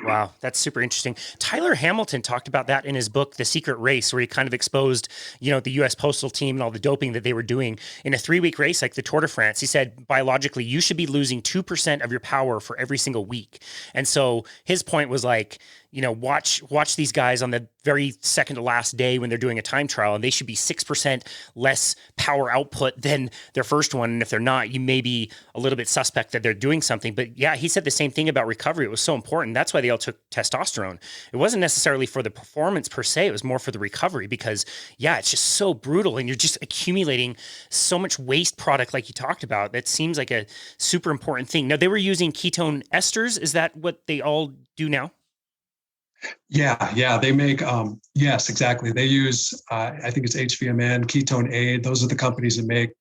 [SPEAKER 1] Wow, that's super interesting. Tyler Hamilton talked about that in his book, The Secret Race, where he kind of exposed, the U.S. Postal team and all the doping that they were doing in a 3-week race like the Tour de France. He said, biologically, you should be losing 2% of your power for every single week. And so his point was like, watch these guys on the very second to last day when they're doing a time trial, and they should be 6% less power output than their first one. And if they're not, you may be a little bit suspect that they're doing something. But yeah, he said the same thing about recovery. It was so important. That's why they all took testosterone. It wasn't necessarily for the performance per se. It was more for the recovery, because yeah, it's just so brutal, and you're just accumulating so much waste product like you talked about. That seems like a super important thing. Now, they were using ketone esters. Is that what they all do now?
[SPEAKER 2] Yeah. They make, yes, exactly. They use, I think it's HVMN, Ketone Aid. Those are the companies that make,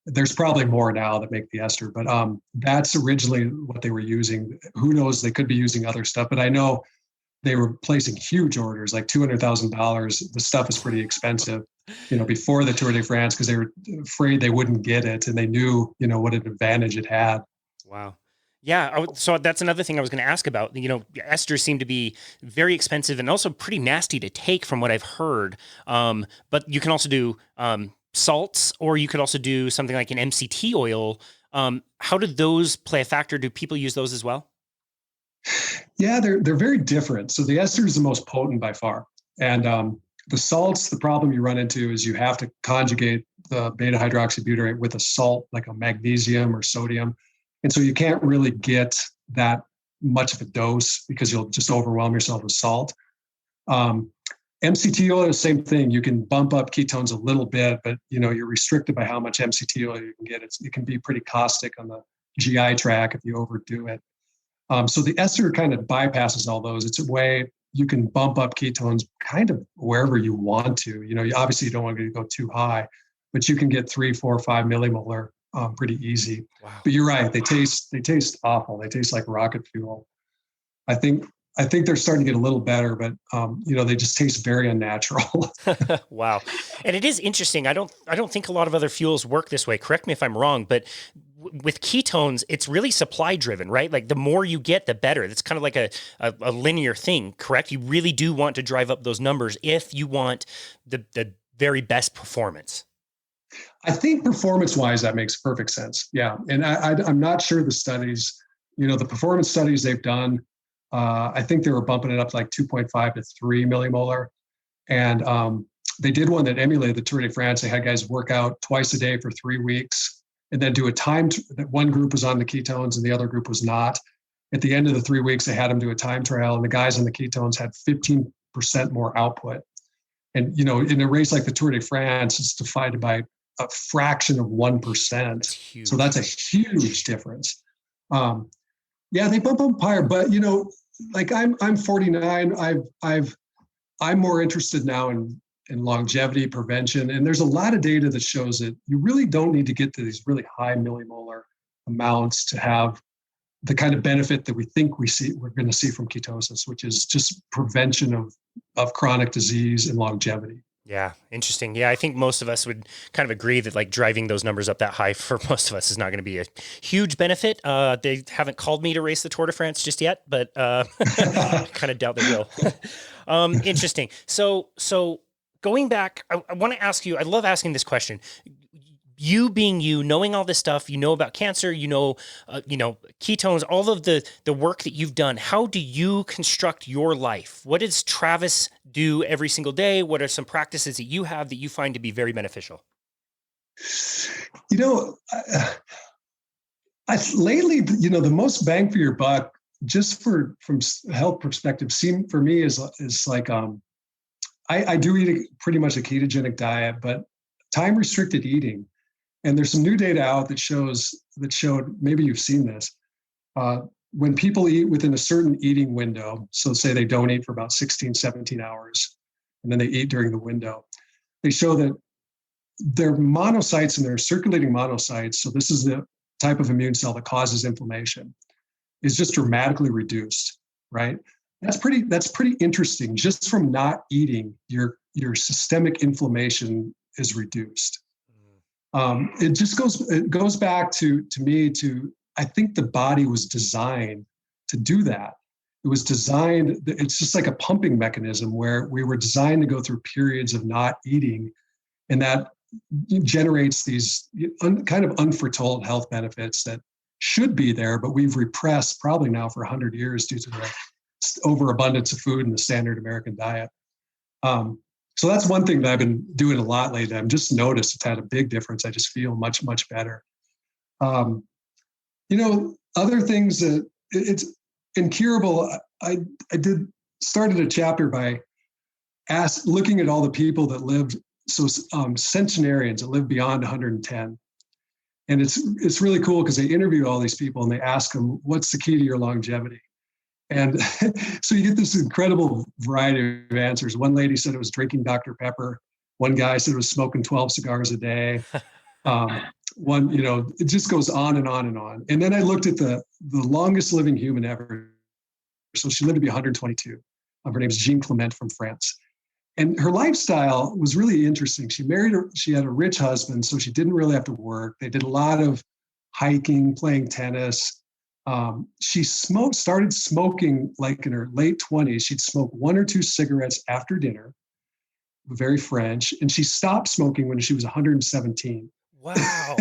[SPEAKER 2] there's probably more now that make the ester, but that's originally what they were using. Who knows, they could be using other stuff, but I know they were placing huge orders, like $200,000. The stuff is pretty expensive, before the Tour de France, because they were afraid they wouldn't get it. And they knew, what an advantage it had.
[SPEAKER 1] Wow. Yeah. So that's another thing I was going to ask about. Esters seem to be very expensive and also pretty nasty to take from what I've heard. But you can also do salts, or you could also do something like an MCT oil. How do those play a factor? Do people use those as well?
[SPEAKER 2] Yeah, they're very different. So the ester is the most potent by far. And the salts, the problem you run into is you have to conjugate the beta hydroxybutyrate with a salt like a magnesium or sodium. And so you can't really get that much of a dose because you'll just overwhelm yourself with salt. MCT oil is the same thing. You can bump up ketones a little bit, but you're restricted by how much MCT oil you can get. It can be pretty caustic on the GI tract if you overdo it. So the ester kind of bypasses all those. It's a way you can bump up ketones kind of wherever you want to. Obviously you don't want to go too high, but you can get 3, 4, 5 millimolar pretty easy. Wow. But you're right. They taste awful. They taste like rocket fuel. I think they're starting to get a little better, but they just taste very unnatural.
[SPEAKER 1] Wow. And it is interesting. I don't think a lot of other fuels work this way. Correct me if I'm wrong, but with ketones, it's really supply driven, right? Like the more you get, the better. It's kind of like a linear thing, correct? You really do want to drive up those numbers if you want the very best performance.
[SPEAKER 2] I think performance-wise, that makes perfect sense. Yeah. And I'm not sure the studies, the performance studies they've done, I think they were bumping it up to like 2.5 to 3 millimolar. And they did one that emulated the Tour de France. They had guys work out twice a day for 3 weeks and then do a time that one group was on the ketones and the other group was not. At the end of the 3 weeks, they had them do a time trial, and the guys on the ketones had 15% more output. And, in a race like the Tour de France, it's divided by a fraction of 1%. So that's a huge difference. Yeah, they bump up higher, but like I'm 49. I'm more interested now in longevity prevention, and there's a lot of data that shows that you really don't need to get to these really high millimolar amounts to have the kind of benefit that we're going to see from ketosis, which is just prevention of chronic disease and longevity.
[SPEAKER 1] Yeah. Interesting. Yeah. I think most of us would kind of agree that like driving those numbers up that high for most of us is not going to be a huge benefit. They haven't called me to race the Tour de France just yet, but kind of doubt they will. Interesting. So going back, I want to ask you, I love asking this question. You being you, knowing all this stuff, about cancer, ketones, all of the work that you've done, how do you construct your life? What does Travis do every single day? What are some practices that you have that you find to be very beneficial?
[SPEAKER 2] Lately, the most bang for your buck, just from health perspective, for me is like, I do eat pretty much a ketogenic diet, but time restricted eating. And there's some new data out that showed, maybe you've seen this, when people eat within a certain eating window, so say they don't eat for about 16, 17 hours, and then they eat during the window, they show that their monocytes and their circulating monocytes, so this is the type of immune cell that causes inflammation, is just dramatically reduced, right? That's pretty interesting. Just from not eating, your systemic inflammation is reduced. It goes back to I think the body was designed to do that. It was designed, it's just like a pumping mechanism where we were designed to go through periods of not eating, and that generates these kind of unforetold health benefits that should be there, but we've repressed probably now for 100 years due to the overabundance of food in the standard American diet. So that's one thing that I've been doing a lot lately. I've just noticed it's had a big difference. I just feel much, much better. Other things that it's in Curable, I started a chapter by looking at all the people that lived, centenarians that live beyond 110. And it's really cool because they interview all these people and they ask them, what's the key to your longevity? And so you get this incredible variety of answers. One lady said it was drinking Dr. Pepper. One guy said it was smoking 12 cigars a day. It just goes on and on and on. And then I looked at the longest living human ever. So she lived to be 122. Her name is Jean Clement from France. And her lifestyle was really interesting. She had a rich husband, so she didn't really have to work. They did a lot of hiking, playing tennis. She started smoking like in her late 20s. She'd smoke 1 or 2 cigarettes after dinner, very French, and she stopped smoking when she was 117.
[SPEAKER 1] Wow.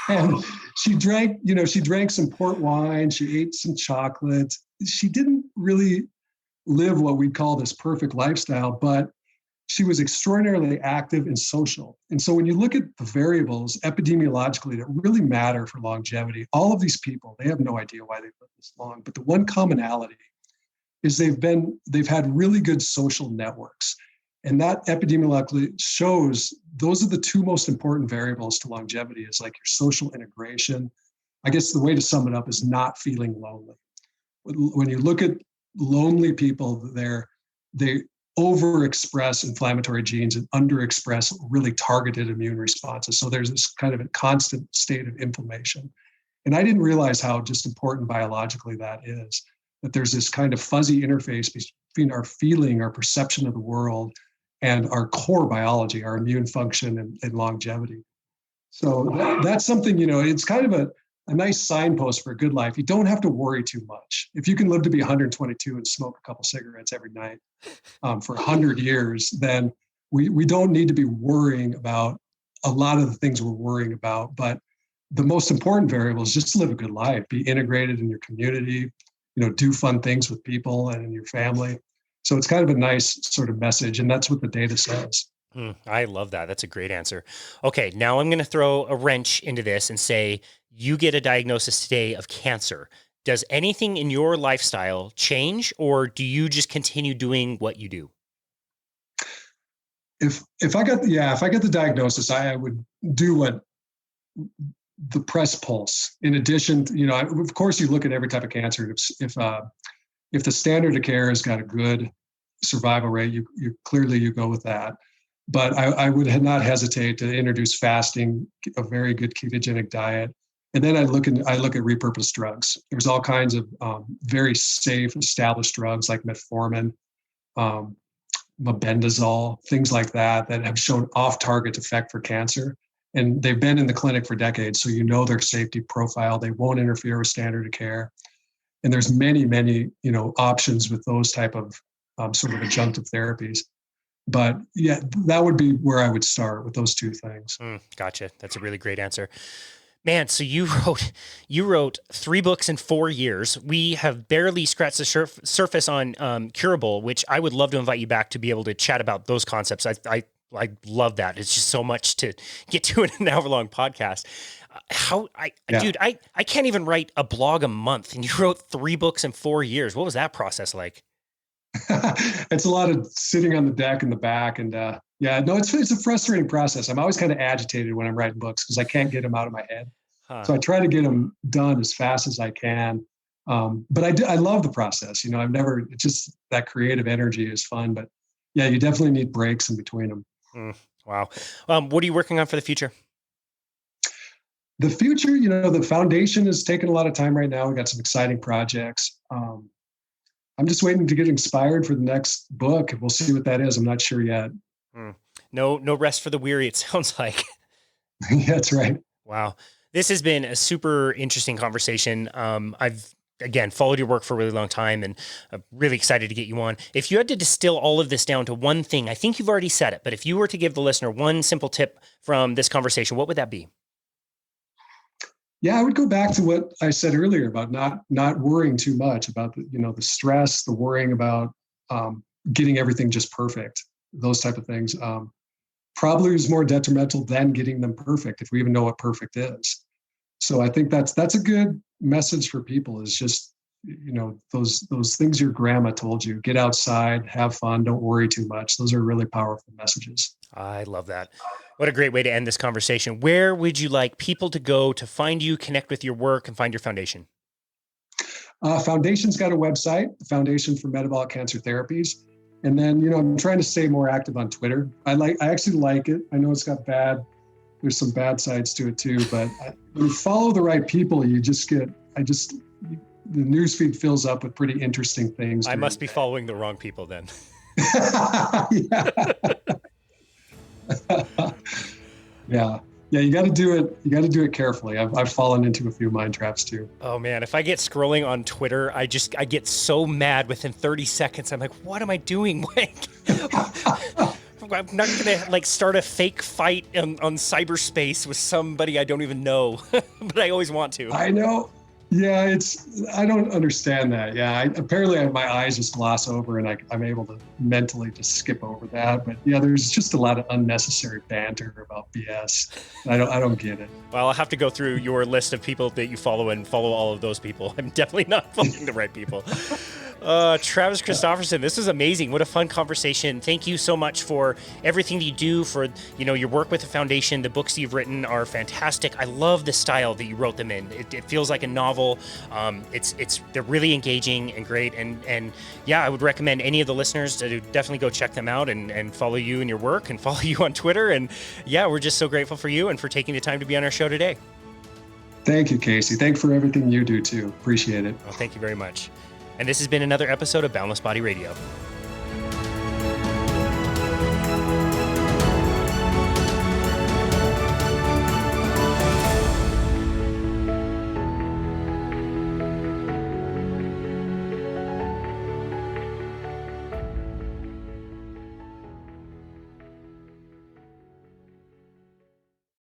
[SPEAKER 2] And she drank some port wine, she ate some chocolate. She didn't really live what we'd call this perfect lifestyle, but she was extraordinarily active and social. And so when you look at the variables epidemiologically that really matter for longevity, all of these people, they have no idea why they've lived this long. But the one commonality is they've had really good social networks. And that epidemiologically shows those are the 2 most important variables to longevity is like your social integration. I guess the way to sum it up is not feeling lonely. When you look at lonely people, they overexpress inflammatory genes and underexpress really targeted immune responses. So there's this kind of a constant state of inflammation. And I didn't realize how just important biologically that is, that there's this kind of fuzzy interface between our feeling, our perception of the world, and our core biology, our immune function and longevity. So that's something, it's kind of a nice signpost for a good life. You don't have to worry too much. If you can live to be 122 and smoke a couple cigarettes every night for 100 years, then we don't need to be worrying about a lot of the things we're worrying about. But the most important variable is just to live a good life, be integrated in your community, do fun things with people and in your family. So it's kind of a nice sort of message, and that's what the data says.
[SPEAKER 1] I love that. That's a great answer. Okay, now I'm going to throw a wrench into this and say you get a diagnosis today of cancer. Does anything in your lifestyle change, or do you just continue doing what you do?
[SPEAKER 2] If I got the diagnosis, I would do what the press pulse. In addition, of course, you look at every type of cancer. If the standard of care has got a good survival rate, you clearly go with that. But I would not hesitate to introduce fasting, a very good ketogenic diet, and then I look at repurposed drugs. There's all kinds of very safe, established drugs like metformin, mebendazole, things like that have shown off-target effect for cancer, and they've been in the clinic for decades. So their safety profile. They won't interfere with standard of care. And there's many, options with those type of sort of adjunctive therapies. But yeah, that would be where I would start with those 2 things.
[SPEAKER 1] Gotcha. That's a really great answer. Man, so you wrote 3 books in 4 years. We have barely scratched the surface on Curable, which I would love to invite you back to be able to chat about those concepts. I love that. It's just so much to get to in an hour-long podcast. Dude, I can't even write a blog a month, and you wrote 3 books in 4 years. What was that process like?
[SPEAKER 2] It's a lot of sitting on the deck in the back, and it's a frustrating process. I'm always kind of agitated when I'm writing books because I can't get them out of my head. So I try to get them done as fast as I can. But I love the process. It's just that creative energy is fun. But yeah, you definitely need breaks in between them.
[SPEAKER 1] Wow. What are you working on for the future?
[SPEAKER 2] The future, the foundation is taking a lot of time right now. We got some exciting projects. I'm just waiting to get inspired for the next book. We'll see what that is. I'm not sure yet.
[SPEAKER 1] No rest for the weary, it sounds like.
[SPEAKER 2] Yeah, that's right.
[SPEAKER 1] Wow. This has been a super interesting conversation. I've, again, followed your work for a really long time, and I'm really excited to get you on. If you had to distill all of this down to one thing, I think you've already said it, but if you were to give the listener one simple tip from this conversation, what would that be?
[SPEAKER 2] Yeah, I would go back to what I said earlier about not worrying too much about the stress, the worrying about getting everything just perfect, those type of things. Probably is more detrimental than getting them perfect, if we even know what perfect is. So I think that's a good message for people, is just those things your grandma told you: get outside, have fun, don't worry too much. Those are really powerful messages.
[SPEAKER 1] I love that. What a great way to end this conversation. Where would you like people to go to find you, connect with your work, and find your foundation?
[SPEAKER 2] Foundation's got a website, the Foundation for Metabolic Cancer Therapies. And then, I'm trying to stay more active on Twitter. I actually like it. I know it's got there's some bad sides to it too, but when you follow the right people, the newsfeed fills up with pretty interesting things.
[SPEAKER 1] I must be following the wrong people then.
[SPEAKER 2] Yeah, you got to do it. You got to do it carefully. I've fallen into a few mind traps too.
[SPEAKER 1] Oh man, if I get scrolling on Twitter, I get so mad within 30 seconds. I'm like, what am I doing? I'm not gonna like start a fake fight on cyberspace with somebody I don't even know, but I always want to.
[SPEAKER 2] I know. Yeah, I don't understand that. Yeah, apparently my eyes just gloss over and I'm able to mentally just skip over that. But yeah, there's just a lot of unnecessary banter about BS. I don't get it.
[SPEAKER 1] Well, I'll have to go through your list of people that you follow and follow all of those people. I'm definitely not following the right people. Travis Christofferson, this was amazing. What a fun conversation. Thank you so much for everything that you do, for your work with the foundation. The books you've written are fantastic. I love the style that you wrote them in. It feels like a novel. They're really engaging and great. And yeah, I would recommend any of the listeners to definitely go check them out and follow you in your work and follow you on Twitter. And yeah, we're just so grateful for you and for taking the time to be on our show today.
[SPEAKER 2] Thank you, Casey. Thanks for everything you do too. Appreciate it.
[SPEAKER 1] Well, thank you very much. And this has been another episode of Boundless Body Radio.